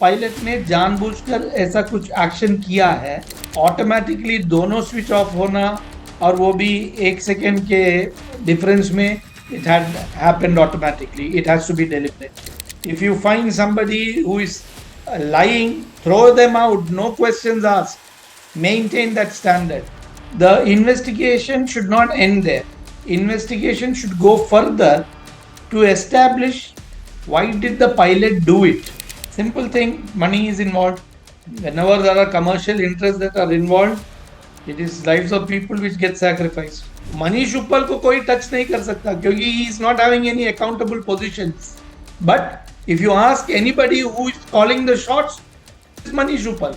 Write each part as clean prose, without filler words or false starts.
Pilot ने जानबूझकर ऐसा कुछ एक्शन किया है, ऑटोमेटिकली दोनों स्विच ऑफ होना, और वो भी 1 सेकेंड के डिफरेंस में, it had happened automatically. It has to be deliberate. If you find somebody who is lying, throw them out, no questions asked. Maintain that standard. The investigation should not end there. Investigation should go further to establish why did the pilot do it. Simple thing, money is involved. Whenever there are commercial interests that are involved, it is lives of people which get sacrificed. Manish uppal को कोई touch नहीं कर सकता क्योंकि he is not having any accountable positions. But if you ask anybody who is calling the shots, it's Manish Uppal.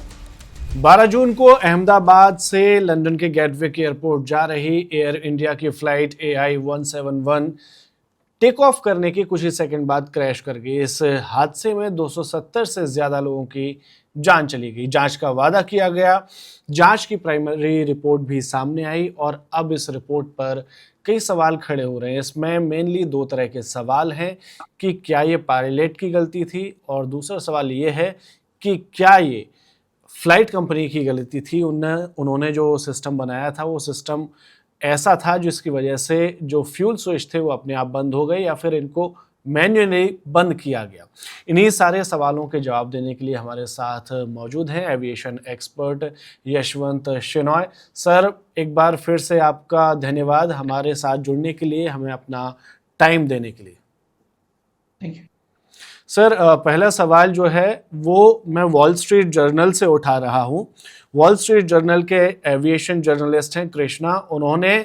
12 जून को अहमदाबाद से London के Gatwick airport जा रही एयर इंडिया की फ्लाइट AI-171 टेक ऑफ करने के कुछ ही सेकंड बाद क्रैश कर गई। इस हादसे में 270 से ज़्यादा लोगों की जान चली गई। जांच का वादा किया गया, जांच की प्राइमरी रिपोर्ट भी सामने आई और अब इस रिपोर्ट पर कई सवाल खड़े हो रहे हैं। इसमें मेनली 2 तरह के सवाल हैं कि क्या ये पायलट की गलती थी, और दूसरा सवाल ये है कि क्या ये फ्लाइट कंपनी की गलती थी। उन्होंने जो सिस्टम बनाया था वो सिस्टम ऐसा था जिसकी वजह से जो फ्यूल स्विच थे वो अपने आप बंद हो गए, या फिर इनको मैन्युअली बंद किया गया। इन्हीं सारे सवालों के जवाब देने के लिए हमारे साथ मौजूद हैं aviation expert Yashwant Shenoy. Sir, एक बार फिर से आपका धन्यवाद हमारे साथ जुड़ने के लिए, हमें अपना टाइम देने के लिए। थैंक यू सर, पहला सवाल जो है वो मैं वॉल स्ट्रीट जर्नल से उठा रहा हूँ। वॉल स्ट्रीट जर्नल के एविएशन जर्नलिस्ट हैं कृष्णा। उन्होंने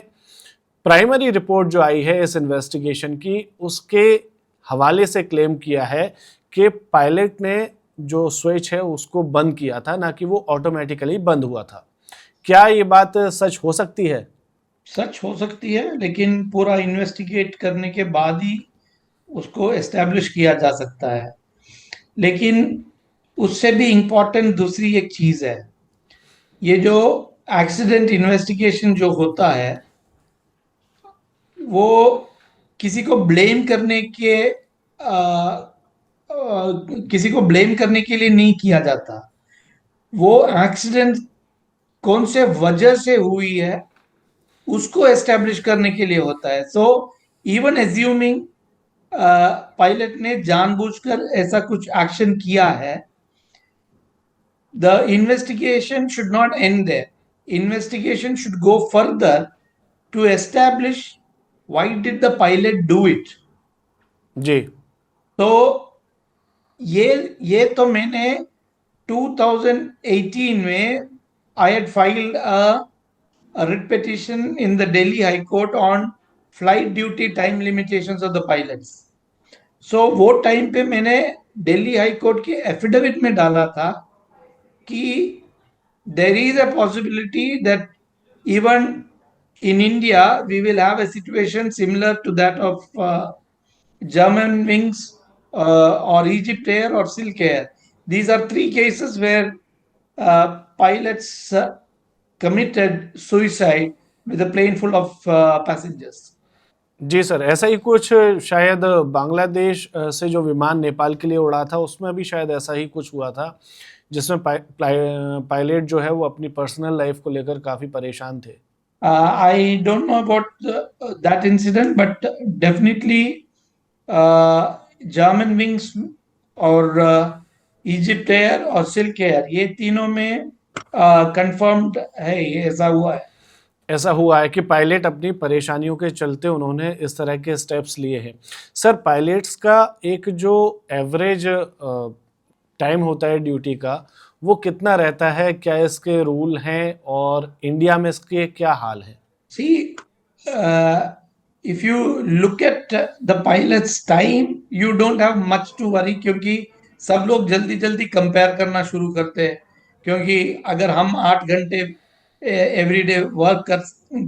प्राइमरी रिपोर्ट जो आई है इस इन्वेस्टिगेशन की, उसके हवाले से क्लेम किया है कि पायलट ने जो स्विच है उसको बंद किया था, ना कि वो ऑटोमेटिकली बंद हुआ था। क्या ये बात सच हो सकती है? सच हो सकती है, लेकिन पूरा इन्वेस्टिगेट करने के बाद ही उसको एस्टेब्लिश किया जा सकता है। लेकिन उससे भी इम्पोर्टेंट दूसरी एक चीज है, ये जो एक्सीडेंट इन्वेस्टिगेशन जो होता है वो किसी को ब्लेम करने के किसी को ब्लेम करने के लिए नहीं किया जाता। वो एक्सीडेंट कौन से वजह से हुई है उसको एस्टेब्लिश करने के लिए होता है। सो इवन एज्यूमिंग पायलट ने जानबूझकर ऐसा कुछ एक्शन किया है, the investigation should not end there. Investigation should go further to establish why did the pilot do it. जी। तो ये तो मैंने 2018 में I had filed a writ petition in the Delhi High Court on flight duty time limitations of the pilots. So वो time पे मैंने Delhi high court के affidavit में डाला था कि there is a possibility that even in India we will have a situation similar to that of German Wings or Egypt Air or Silk Air. These are 3 cases where pilots committed suicide with a plane full of passengers. जी sir, ऐसा ही कुछ शायद बांग्लादेश से जो विमान नेपाल के लिए उड़ा था उसमें भी शायद ऐसा ही कुछ हुआ था, जिसमें पायलट जो है वो अपनी पर्सनल लाइफ को लेकर काफ़ी परेशान थे। I don't know about that incident, but definitely German Wings और Egypt Air और Silk Air, ये तीनों में confirmed है, ये ऐसा हुआ है। ऐसा हुआ है कि पायलट अपनी परेशानियों के चलते उन्होंने इस तरह के स्टेप्स लिए हैं। सर, पायलट्स का एक जो एवरेज टाइम होता है ड्यूटी का, वो कितना रहता है? क्या इसके रूल हैं और इंडिया में इसके क्या हाल है? See, if you look at the pilot's time, you don't have much to worry, क्योंकि सब लोग जल्दी जल्दी कंपेयर करना शुरू करते हैं। क्योंकि अगर हम 8 घंटे एवरीडे वर्क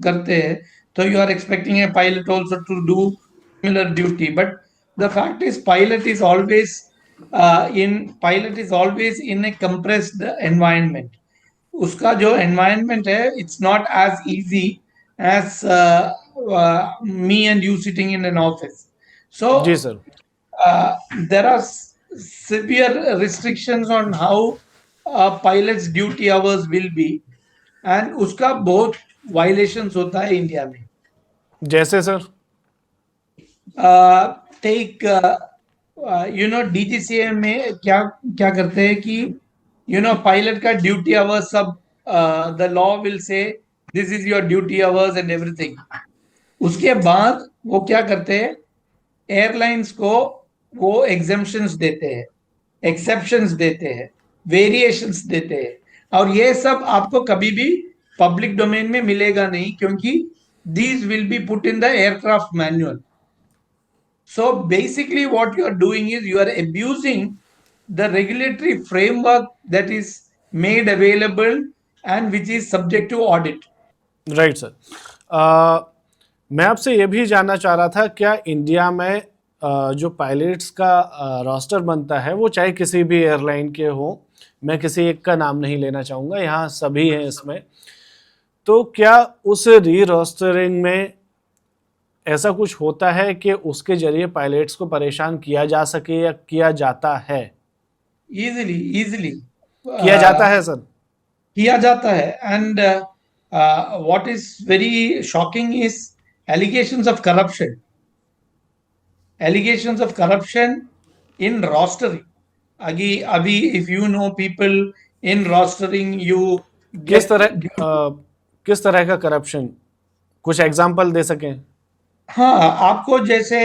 करते हैं तो you are expecting a pilot also to do similar duty, but the fact is pilot is always in a compressed environment. उसका जो एनवायरनमेंट है, it's not as easy as me and you sitting in an office. So जी sir. there are severe restrictions on how pilots duty hours will be, and उसका बहुत violations होता है India में. जैसे सर? टेक डीजीसीए में क्या क्या करते हैं कि पायलट का ड्यूटी आवर्स सब, the law will say this is your duty hours and everything. उसके बाद वो क्या करते हैं, एयरलाइंस को वो एग्जेम्पशंस देते हैं, एक्सेप्शंस देते हैं, वेरिएशंस देते हैं, और ये सब आपको कभी भी पब्लिक डोमेन में मिलेगा नहीं, क्योंकि these will be put in the aircraft manual. So basically what you are doing is you are abusing the regulatory framework that is made available and which is subject to audit. Right sir. मैं आपसे ये भी जानना चाह रहा था, क्या India में जो पायलट्स का रोस्टर बनता है वो चाहे किसी भी एयरलाइन के हो, मैं किसी एक का नाम नहीं लेना चाहूँगा, यहाँ सभी हैं इसमें, तो क्या उस री रोस्टरिंग में ऐसा कुछ होता है कि उसके जरिए पायलट्स को परेशान किया जा सके या किया जाता है? Easily किया जाता है सर? किया जाता है. And what is very shocking is allegations of corruption. Allegations of corruption in rostering. अभी if you know people in rostering, you किस get तरह का करप्शन, कुछ एग्जांपल दे सकें? हाँ, आपको जैसे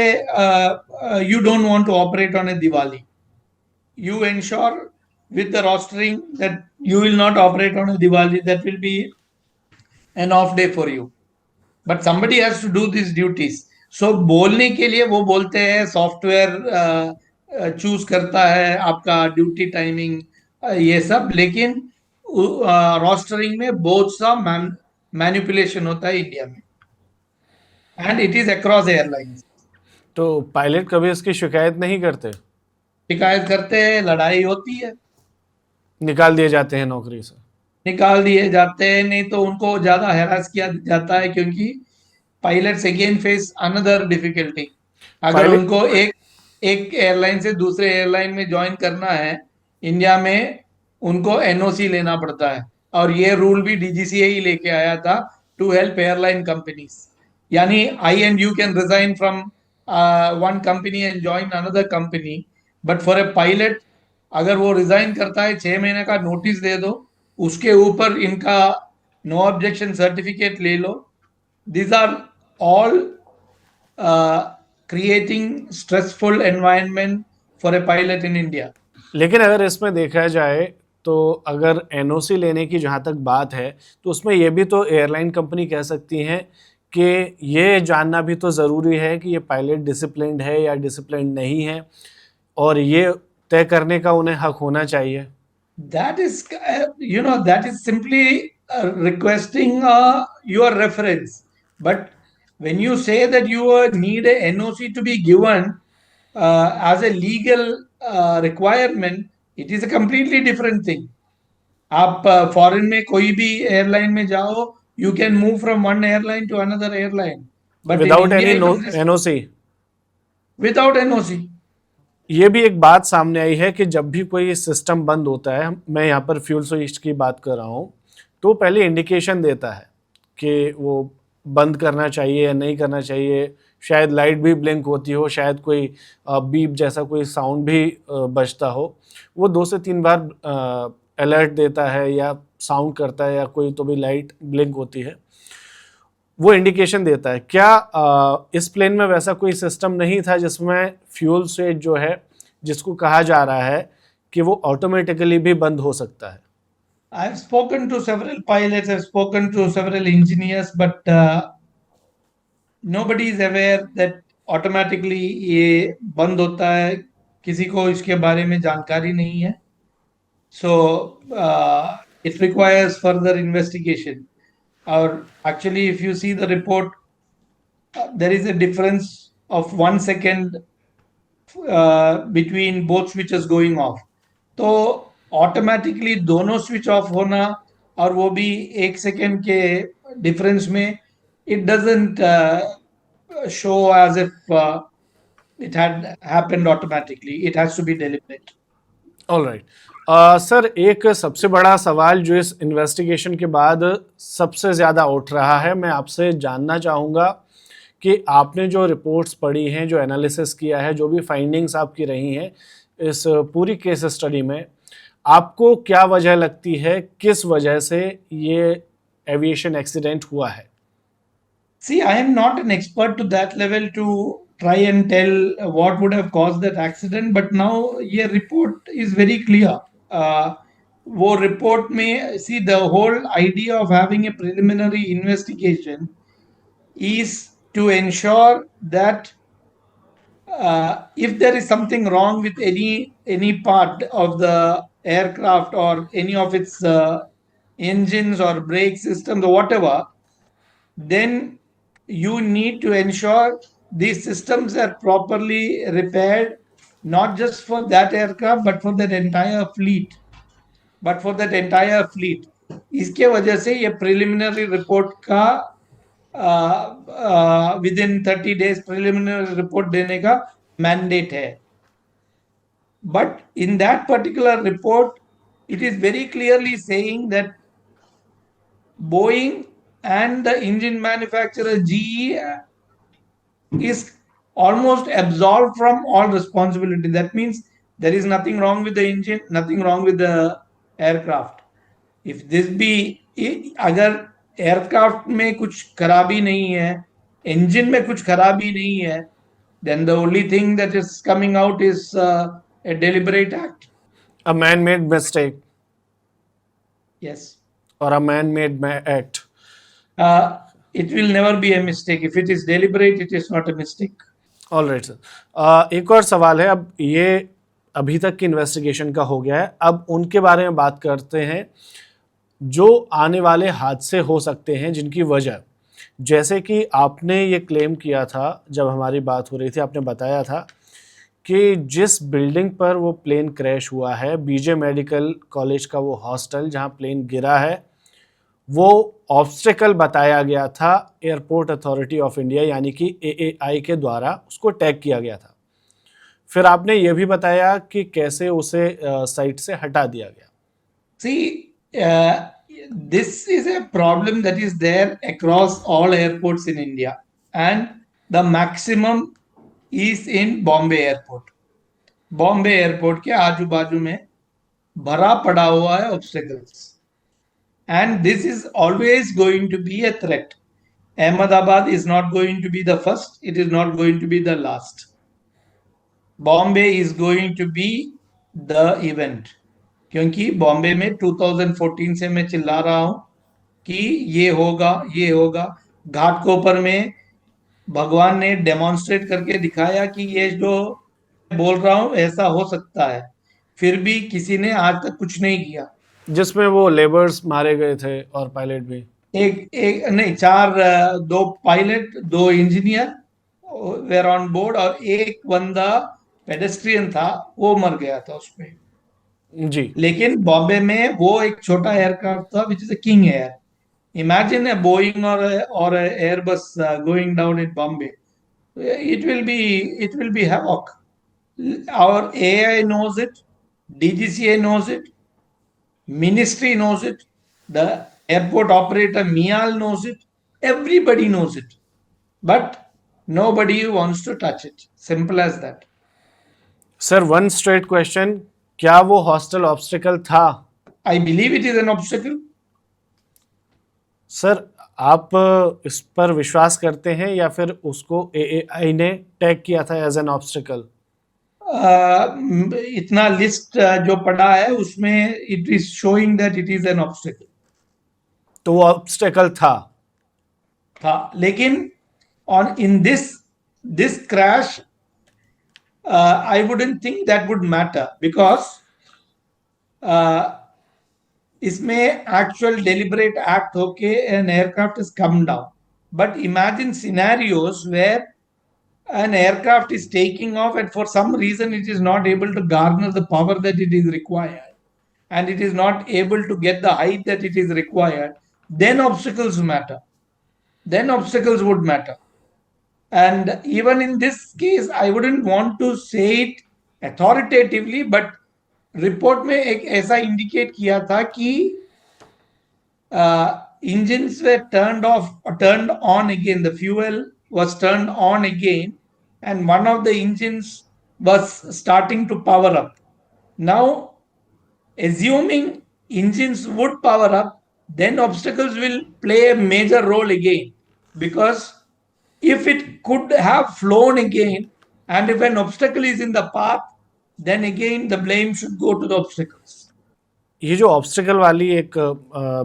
you don't want to operate on a Diwali, you ensure with the rostering that you will not operate on a Diwali. That will be an off day for you, but somebody has to do these duties. So बोलने के लिए वो बोलते हैं software choose करता है आपका duty timing, ये सब, लेकिन रोस्टरिंग में बहुत सा मैनिपुलेशन होता है इंडिया में, and it is across airlines. तो पायलट कभी इसकी शिकायत नहीं करते? शिकायत करते हैं, लड़ाई होती है, निकाल दिए जाते हैं नौकरी से? निकाल दिए जाते हैं, नहीं तो उनको ज्यादा हैरास किया जाता है, क्योंकि pilots again face another difficulty. अगर पायलट उनको एक एयरलाइन से दूसरे एयरलाइन में ज्वाइन करना है इंडिया में, उनको एनओसी लेना पड़ता है, और ये रूल भी डीजीसीए ही लेके आया था टू हेल्प एयरलाइन कंपनीज. यानी I and you can resign from one company and join another company, but for a pilot अगर वो रिजाइन करता है 6 महीने का नोटिस दे दो, उसके ऊपर इनका नो ऑब्जेक्शन सर्टिफिकेट ले लो. These are all creating stressful environment for a pilot in India. लेकिन अगर इसमें देखा जाए तो अगर एनओसी लेने की जहाँ तक बात है, तो उसमें ये भी तो एयरलाइन कंपनी कह सकती हैं कि ये जानना भी तो ज़रूरी है कि ये पायलट डिसिप्लिन्ड है या डिसिप्लिन्ड नहीं है, और ये तय करने का उन्हें हक होना चाहिए. That is, that is simply requesting your reference. But when you say that you need a NOC to be given as a legal requirement, it is a completely different thing. आप फॉरेन में कोई भी airline में जाओ, you can move from one airline to another airline. But without in India, any NOC? without NOC. ये भी एक बात सामने आई है कि जब भी कोई सिस्टम बंद होता है, मैं यहाँ पर फ्यूल स्विच की बात कर रहा हूँ, तो पहले इंडिकेशन देता है कि वो बंद करना चाहिए या नहीं करना चाहिए. शायद लाइट भी ब्लिंक होती हो, शायद कोई बीप जैसा कोई साउंड भी बजता हो. वो 2 से 3 बार अलर्ट देता है या साउंड करता है, या कोई तो भी लाइट ब्लिंक होती है, वो इंडिकेशन देता है. क्या इस प्लेन में वैसा कोई सिस्टम नहीं था जिसमें फ्यूल स्विच जो है, जिसको कहा जा रहा है कि वो ऑटोमेटिकली भी बंद हो सकता है? I have spoken to several pilots, I have spoken to several engineers, but nobody is aware that automatically ये बंद होता है. किसी को इसके बारे में जानकारी नहीं है. So it requires further investigation. Or actually, if you see the report, there is a difference of 1 second between both switches going off. तो ऑटोमेटिकली दोनों स्विच ऑफ होना, और वो भी 1 सेकेंड के डिफरेंस में, it doesn't show as if it had happened automatically. It has to be deliberate. All right sir, एक सबसे बड़ा सवाल जो इस इन्वेस्टिगेशन के बाद सबसे ज़्यादा उठ रहा है, मैं आपसे जानना चाहूँगा कि आपने जो रिपोर्ट्स पढ़ी हैं, जो एनालिसिस किया है, जो भी फाइंडिंग्स आपकी रही हैं इस पूरी केस स्टडी में, आपको क्या वजह लगती है, किस वजह से ये एविएशन एक्सीडेंट हुआ है? See, I am not an expert to that level to try and tell what would have caused that accident, but now ये report is very clear. वो report में see the whole idea of having a preliminary investigation is to ensure that if there is something wrong with any part of the aircraft or any of its engines or brake systems or whatever, then you need to ensure these systems are properly repaired, not just for that aircraft but for that entire fleet. इसके वजह से ये preliminary report का with in 30 days preliminary report देने का mandate है. But in that particular report, it is very clearly saying that Boeing and the engine manufacturer GE is almost absolved from all responsibility. That means there is nothing wrong with the engine, nothing wrong with the aircraft. If this be, अगर aircraft में कुछ खराबी नहीं है, engine में कुछ खराबी नहीं है, then the only thing that is coming out is a deliberate act. A man-made mistake Yes. or a man-made act. It will never be a mistake. If it is deliberate, it is not a mistake. All right sir, एक और सवाल है. अब ये अभी तक की investigation का हो गया है, अब उनके बारे में बात करते हैं जो आने वाले हादसे हो सकते हैं जिनकी वजह, जैसे कि आपने ये क्लेम किया था जब हमारी बात हो रही थी, आपने बताया था कि जिस बिल्डिंग पर वो प्लेन क्रैश हुआ है, बीजे मेडिकल कॉलेज का वो हॉस्टल जहां प्लेन गिरा है, वो ऑब्स्टेकल बताया गया था एयरपोर्ट अथॉरिटी ऑफ इंडिया यानी कि एएआई के द्वारा उसको टैग किया गया था. फिर आपने ये भी बताया कि कैसे उसे साइट से हटा दिया गया. See, this is a problem that is there across all airports in India, and the maximum is in Bombay Airport. Bombay airport के आजू बाजू में भरा पड़ा हुआ है obstacles, and this is always going to be a threat. Ahmedabad is not going to be the first, it is not going to be the last. Bombay is going to be the event. क्योंकि बॉम्बे में 2014 से मैं चिल्ला रहा हूं कि ये होगा. घाटकोपर में भगवान ने डेमोन्स्ट्रेट करके दिखाया कि ये जो बोल रहा हूं ऐसा हो सकता है, फिर भी किसी ने आज तक कुछ नहीं किया. जिसमें वो लेबर्स मारे गए थे और पायलट भी. एक नहीं, दो पायलट, दो इंजीनियर वेर ऑन बोर्ड और एक बंदा पेडेस्ट्रियन था, वो मर गया था उसमें जी. लेकिन बॉम्बे में वो एक छोटा एयरक्राफ्ट था which is a king air. Imagine a Boeing or a Airbus going down in Bombay. It will be havoc. Our AI knows it, DGCA knows it, Ministry knows it, the airport operator MIAL knows it, everybody knows it, but nobody wants to touch it. Simple as that. Sir, one straight question, क्या वो hostel obstacle था? I believe it is an obstacle. Sir, आप इस पर विश्वास करते हैं या फिर उसको एएआई ने टैग किया था एज एन ऑब्स्टिकल? इतना लिस्ट जो पड़ा है उसमें it is showing that it is an obstacle. तो वो ऑब्स्टिकल था. लेकिन on in this crash I wouldn't think that would matter because इसमें एक्चुअल डेलिबरेट एक्ट होके an aircraft is come down. But imagine scenarios where an aircraft is taking off and for some reason it is not able to garner the power that it is required and it is not able to get the height that it is required, then obstacles would matter. And even in this case, I wouldn't want to say it authoritatively, but report में एक ऐसा indicate किया था कि engines were turned off or turned on again. The fuel was turned on again, and one of the engines was starting to power up. Now, assuming engines would power up, then obstacles will play a major role again. Because if it could have flown again, and if an obstacle is in the path, then again the blame should go to the obstacles. ये जो obstacle वाली एक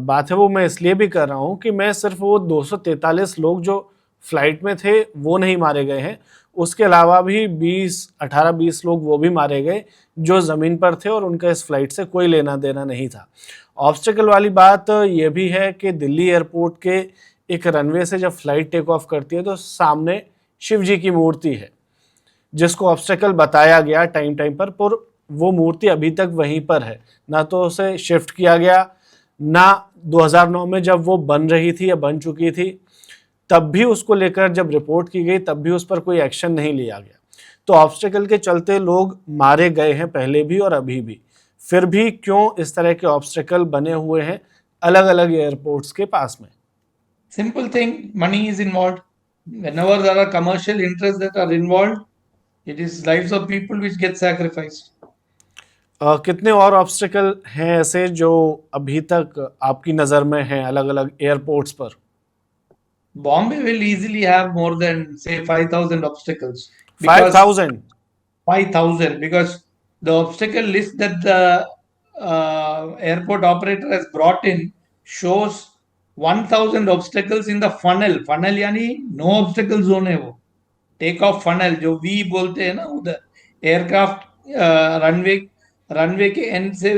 बात है वो मैं इसलिए भी कर रहा हूँ कि मैं सिर्फ वो 243 लोग जो फ्लाइट में थे वो नहीं मारे गए हैं, उसके अलावा भी 18-20 लोग वो भी मारे गए जो ज़मीन पर थे और उनका इस फ्लाइट से कोई लेना देना नहीं था। ऑब्स्टिकल वाली बात ये भी है कि दिल्ली एयरपोर्ट के एक रनवे से जब फ्लाइट टेक ऑफ करती है तो सामने शिव जी की मूर्ति है जिसको ऑब्स्टिकल बताया गया टाइम पर वो मूर्ति अभी तक वहीं पर है, ना तो उसे शिफ्ट किया गया, ना 2009 में जब वो बन रही थी या बन चुकी थी तब भी उसको लेकर जब रिपोर्ट की गई तब भी उस पर कोई एक्शन नहीं लिया गया। तो ऑब्स्टिकल के चलते लोग मारे गए हैं पहले भी और अभी भी, फिर भी क्यों इस तरह के ऑब्स्टिकल बने हुए हैं अलग अलग एयरपोर्ट्स के पास में? Simple thing, money is involved. Whenever there are commercial interests that are involved, it is lives of people which get sacrificed. कितने और ऑब्स्टिकल हैं ऐसे जो अभी तक आपकी नज़र में हैं अलग अलग एयरपोर्ट्स पर? Bombay will easily have more than say 5,000 obstacles. 5,000? 5,000 because the obstacle list that the airport operator has brought in shows 1,000 obstacles in the funnel. Funnel यानी no obstacle zone है वो. टेक ऑफ फनल जो we बोलते हैं ना, उधर aircraft runway के end से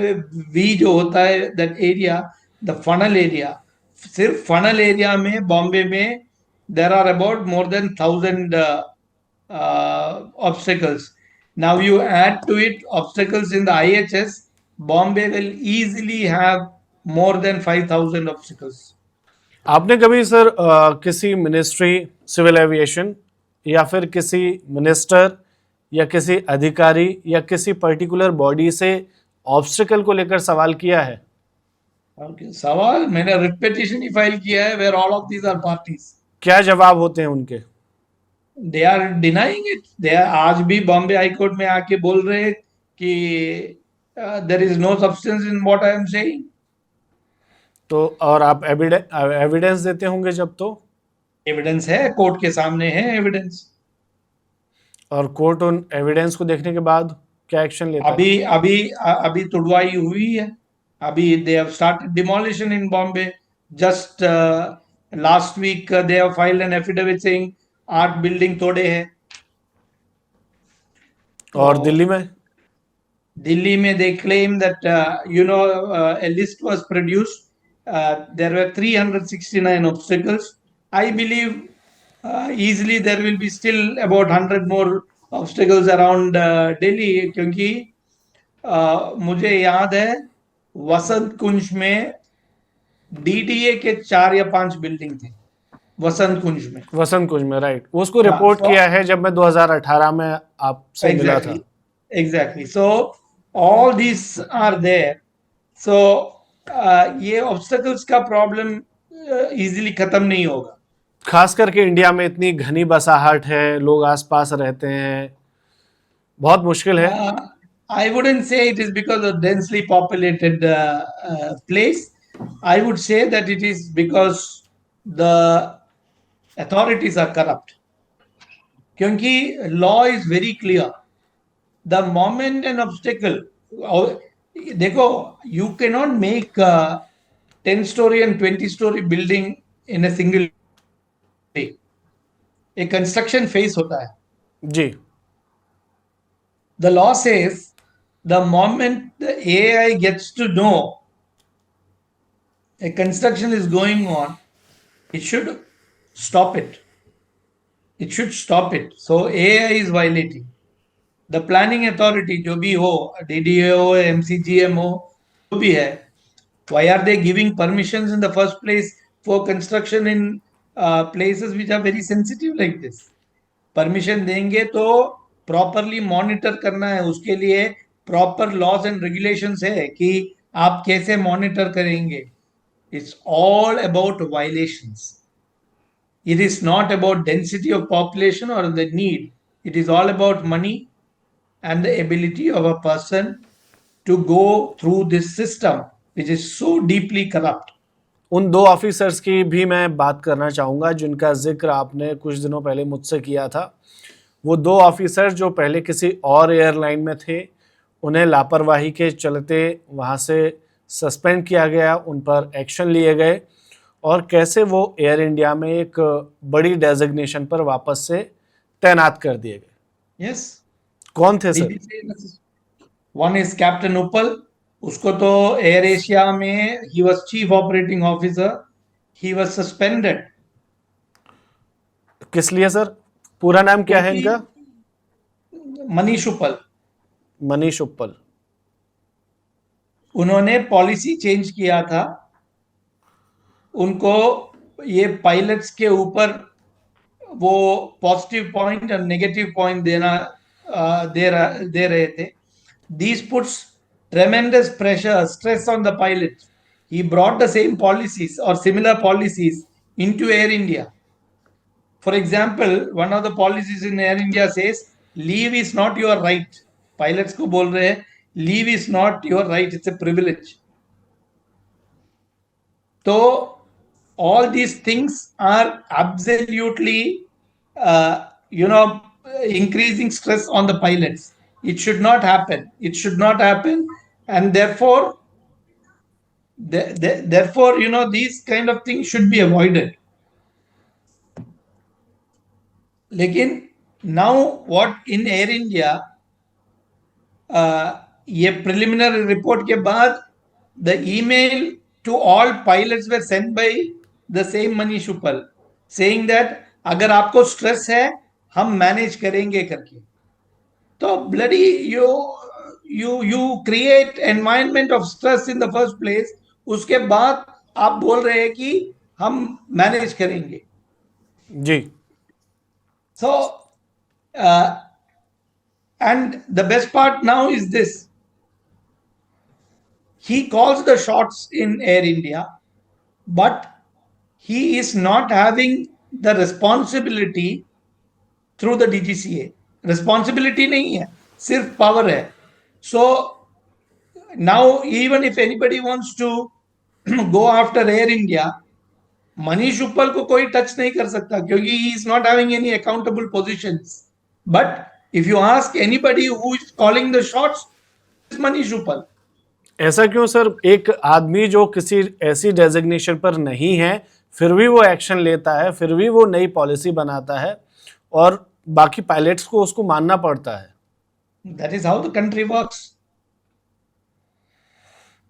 वी जो होता है that area, the funnel area, सिर्फ फनल एरिया में बॉम्बे में there are about more than 1,000 obstacles. Now you add to it obstacles in the IHS, Bombay will easily have more than 5,000 obstacles. आपने कभी सर किसी मिनिस्ट्री सिविल एविएशन या फिर किसी minister या किसी अधिकारी या किसी पर्टिकुलर बॉडी से ऑब्स्टिकल को लेकर सवाल किया है? सवाल मैंने रिट पिटीशन ही फाइल किया है where all of these are parties. क्या जवाब होते हैं उनके? They are denying it. They are आज भी बॉम्बे हाई कोर्ट में आके बोल रहे हैं कि there is no substance in what I am saying. तो और आप एविडेंस देते होंगे जब, तो एविडेंस है, कोर्ट के सामने है एविडेंस. और कोर्ट उन एविडेंस को देखने के बाद क्या एक्शन लेता है? अभी तुड़वाई हुई है. अभी they have started demolition in Bombay. Just last week they have filed an affidavit saying 8 building तोड़े हैं. और दिल्ली में they claim that a list was produced. There were 369 obstacles. I believe easily there will be still about 100 more obstacles around Delhi, क्योंकि मुझे याद है वसंत कुंज में DDA के 4 या 5 बिल्डिंग थे वसंत कुंज में. राइट, उसको रिपोर्ट किया है जब मैं 2018 में आपसे मिला था. Exactly. So all these are there. So ये obstacles का problem easily खत्म नहीं होगा. खास करके इंडिया में इतनी घनी बसाहट है, लोग आसपास रहते हैं, बहुत मुश्किल है. I wouldn't say it is because of densely populated place. I would say that it is because the authorities are corrupt. क्योंकि law is very clear. The moment an obstacle, देखो, you cannot make a 10-story and 20-story building in a single day. A construction phase होता है जी. The law says the moment the AI gets to know a construction is going on, it should stop it. It should stop it. So AI is violating. The planning authority जो भी हो, DDA हो, MCGM हो, जो भी है, why are they giving permissions in the first place for construction in places which are very sensitive like this? Permission देंगे तो प्रॉपरली मॉनिटर करना है, उसके लिए प्रॉपर लॉज एंड रेगुलेशंस है कि आप कैसे मॉनिटर करेंगे. It's all about violations. It is not about density of population or the need. It is all about money and the ability of a person to go through this system, which is so deeply corrupt. उन दो officers की भी मैं बात करना चाहूँगा जिनका जिक्र आपने कुछ दिनों पहले मुझसे किया था। वो दो ऑफिसर्स जो पहले किसी और एयरलाइन में थे, उन्हें लापरवाही के चलते वहाँ से सस्पेंड किया गया, उन पर एक्शन लिए गए और कैसे वो एयर इंडिया में एक बड़ी डेजिग्नेशन पर वापस से तैनात कर दिए गए। Yes. कौन थे sir? One is Captain Uppal. उसको तो एयर एशिया में he was chief operating officer. He was suspended. किस लिए सर? पूरा नाम क्या है इनका? मनीष उपल. मनीष उपल। उन्होंने पॉलिसी चेंज किया था. उनको ये पायलट्स के ऊपर वो पॉजिटिव पॉइंट और नेगेटिव पॉइंट दे रहे थे. These puts tremendous pressure, stress on the pilots. He brought the same policies or similar policies into Air India. For example, one of the policies in Air India says, leave is not your right. Pilots को बोल रहे हैं, leave is not your right, it's a privilege. So all these things are absolutely, increasing stress on the pilots. It should not happen. It should not happen, and therefore, these kind of things should be avoided. लेकिन now what in Air India, ये preliminary report के बाद the email to all pilots were sent by the same Manish Uppal saying that अगर आपको stress है हम manage करेंगे करके. तो bloody you create environment of stress in the first place. उसके बाद आप बोल रहे हैं कि हम मैनेज करेंगे. जी. So and the best part now is this. He calls the shots in Air India, but he is not having the responsibility through the DGCA. Responsibility नहीं है, सिर्फ power है. So now even if anybody wants to go after Air India, Manish uppal को कोई touch नहीं कर सकता क्योंकि he is not having any accountable positions. But if you ask anybody who is calling the shots, it's Manish uppal. ऐसा क्यों sir? एक आदमी जो किसी ऐसी डेजिग्नेशन पर नहीं है फिर भी वो एक्शन लेता है, फिर भी वो नई पॉलिसी बनाता है और बाकी पायलट्स को उसको मानना पड़ता है. That is how the country works.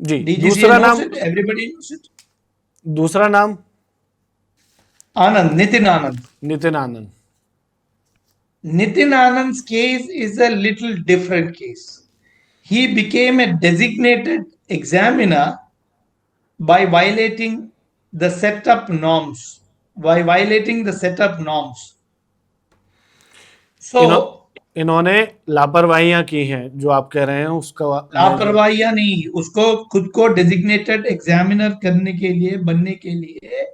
Ji. DGCA दूसरा नाम? it, everybody knows it. दूसरा नाम? Anand, Nitin Anand. Nitin Anand. Nitin Anand's case is a little different case. He became a designated examiner by violating the setup norms. So इन्होंने लापरवाहियां की हैं जो आप कह रहे हैं उसका. लापरवाहियां नहीं, उसको खुद को डेजिग्नेटेड एग्जामिनर करने के लिए, बनने के लिए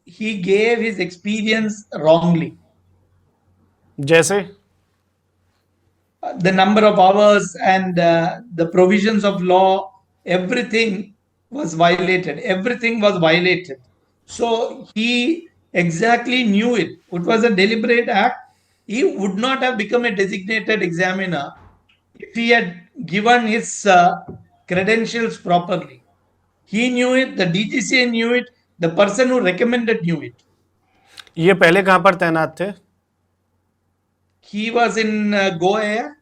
he gave his experience wrongly. जैसे the number of hours and the provisions of law, everything was violated. So he exactly knew it. It was a deliberate act. He would not have become a designated examiner if he had given his credentials properly. He knew it, the DGCA knew it, the person who recommended knew it. ये पहले कहां पर तैनात थे? He was in Go Air,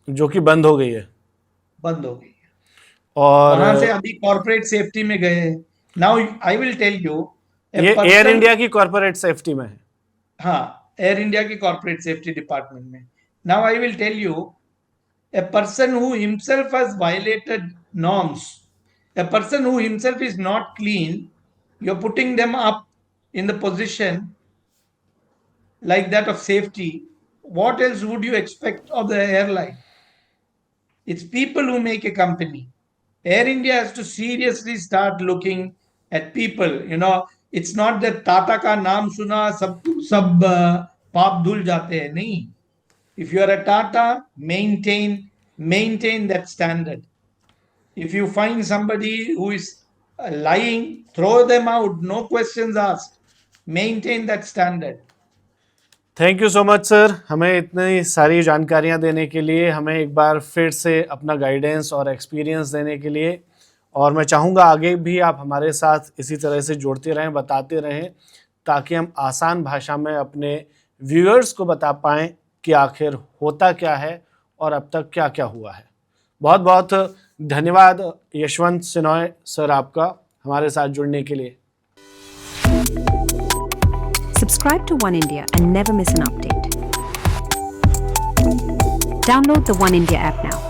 जो कि बंद हो गई है. बंद हो गई. और वहां से अभी कॉर्पोरेट सेफ्टी में गए हैं. Now I will tell you, ये एयर इंडिया की कॉर्पोरेट सेफ्टी में है. हाँ, एयर इंडिया की कॉर्पोरेट सेफ्टी डिपार्टमेंट में. Now I will tell you, a person who himself has violated norms, a person who himself is not clean, you're putting them up in the position like that of safety, what else would you expect of the airline? It's people who make a company. Air India has to seriously start looking at people. It's not that Tata का नाम सुना सब पाप धुल जाते हैं. नहीं. If you are a Tata, maintain that standard. If you find somebody who is lying, throw them out. No questions asked. Maintain that standard. Thank you so much sir, हमें इतनी सारी जानकारियां देने के लिए, हमें एक बार फिर से अपना गाइडेंस और एक्सपीरियंस देने के लिए। और मैं चाहूँगा आगे भी आप हमारे साथ इसी तरह से जुड़ते रहें, बताते रहें, ताकि हम आसान भाषा में अपने व्यूअर्स को बता पाएँ कि आखिर होता क्या है और अब तक क्या क्या हुआ है। बहुत बहुत धन्यवाद यशवंत सिन्हा सर आपका हमारे साथ जुड़ने के लिए। Subscribe to One India and never miss an update. Download the One India app now.